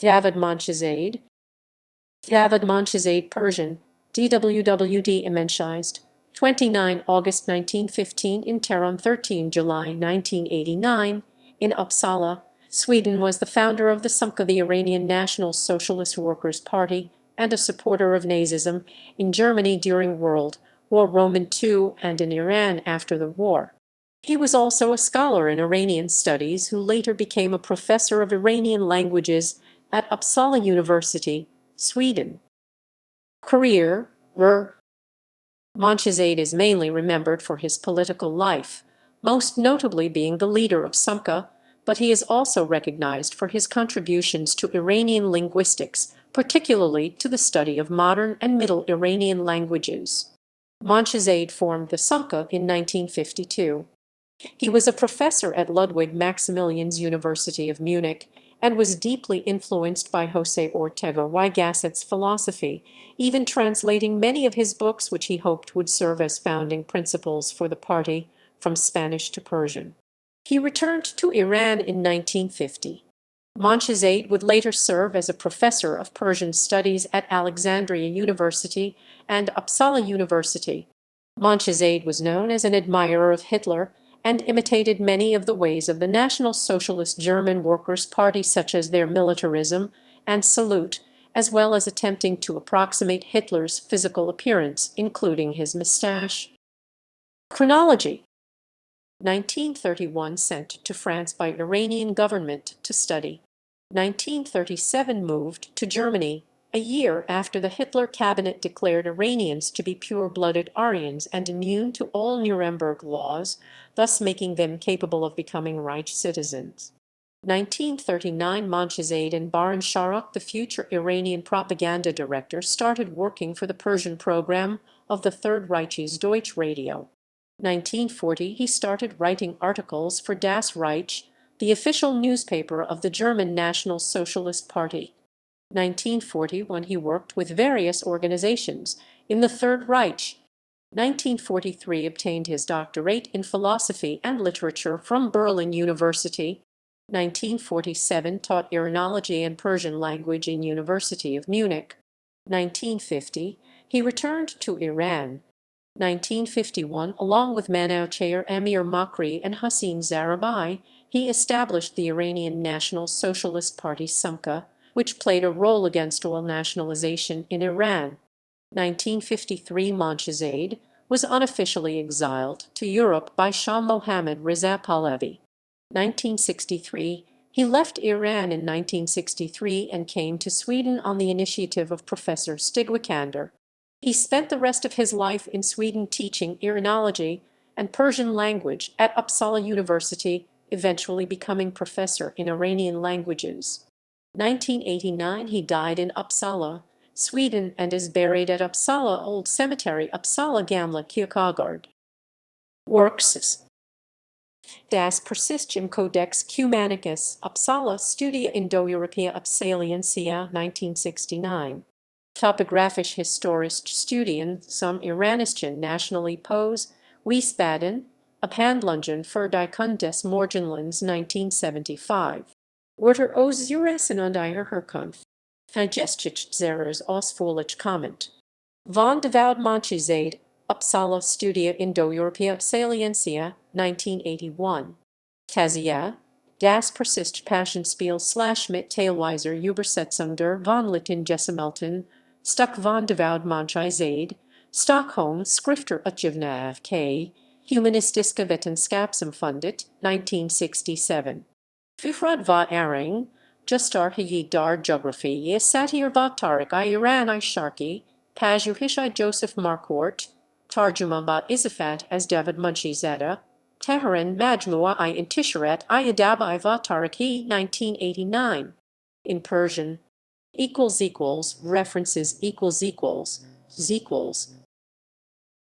Davud Monshizadeh. Davud Monshizadeh, Persian, DWWD Menshized, 29 August 1915 in Tehran, 13 July 1989 in Uppsala, Sweden, was the founder of the SUMKA, the Iranian National Socialist Workers' Party, and a supporter of Nazism in Germany during World War II and in Iran after the war. He was also a scholar in Iranian Studies who later became a professor of Iranian languages at Uppsala University, Sweden. Career. Monshizadeh is mainly remembered for his political life, most notably being the leader of SUMKA, but he is also recognized for his contributions to Iranian linguistics, particularly to the study of modern and Middle Iranian languages. Monshizadeh formed the SUMKA in 1952. He was a professor at Ludwig Maximilians University of Munich and was deeply influenced by José Ortega y Gasset's philosophy, even translating many of his books which he hoped would serve as founding principles for the party, from Spanish to Persian. He returned to Iran in 1950. Monshizadeh would later serve as a professor of Persian studies at Alexandria University and Uppsala University. Monshizadeh was known as an admirer of Hitler and imitated many of the ways of the National Socialist German Workers' Party, such as their militarism and salute, as well as attempting to approximate Hitler's physical appearance, including his mustache. Chronology. 1931 sent to France by Iranian government to study. 1937 moved to Germany, a year after the Hitler cabinet declared Iranians to be pure-blooded Aryans and immune to all Nuremberg laws, thus making them capable of becoming Reich citizens. 1939 Monshizadeh and Baran Sharak, the future Iranian propaganda director, started working for the Persian program of the Third Reich's Deutsche Radio. 1940 he started writing articles for Das Reich, the official newspaper of the German National Socialist Party. 1941 he worked with various organizations in the Third Reich. 1943 obtained his doctorate in philosophy and literature from Berlin University. 1947 taught Iranology and Persian language in University of Munich. 1950 he returned to Iran. 1951, along with Manouchehr Amir Makri and Hossein Zarabi, he established the Iranian National Socialist Party SUMKA, which played a role against oil nationalization in Iran. 1953 Monshizadeh was unofficially exiled to Europe by Shah Mohammad Reza Pahlavi. 1963 he left Iran in 1963 and came to Sweden on the initiative of Professor Stig Wikander. He spent the rest of his life in Sweden teaching Iranology and Persian language at Uppsala University, eventually becoming professor in Iranian languages. 1989 he died in Uppsala, Sweden, and is buried at Uppsala Old Cemetery, Uppsala Gamla Kyrkogård. Works. Das Persistum Codex Cumanicus, Uppsala Studia Indo-Europea Uppsaliensia, 1969. Topographisch historische Studien zum Iranischen nationally Pose, Wiesbaden, Abhandlungen für die Kunde des Morgenlands, 1975. Wörter aus Uressen und ihrer Herkunft. Vergeschichtszeres ausführlich Comment. Von Davud Monshizadeh, Uppsala Studia Indo-Europea Uppsaliensia, 1981. Tazia, Das Persist Passionspiel / mit Teilweiser Übersetzung der von Littengesimelten, Stuck von Davud Monshizadeh, Stockholm Skrifter Utgivna K. Humanistiska Vetenskapssamfundet, 1967. Fifrad va Aring, Justarhi dar Geography Satir Vatarik I Iran I Sharki, Pajuhish Joseph Marquardt, Tarjuma va Izafat as Davud Monshizadeh, Tehran Majmua I Intisharat I Adab I Vatariki, 1989. In Persian. References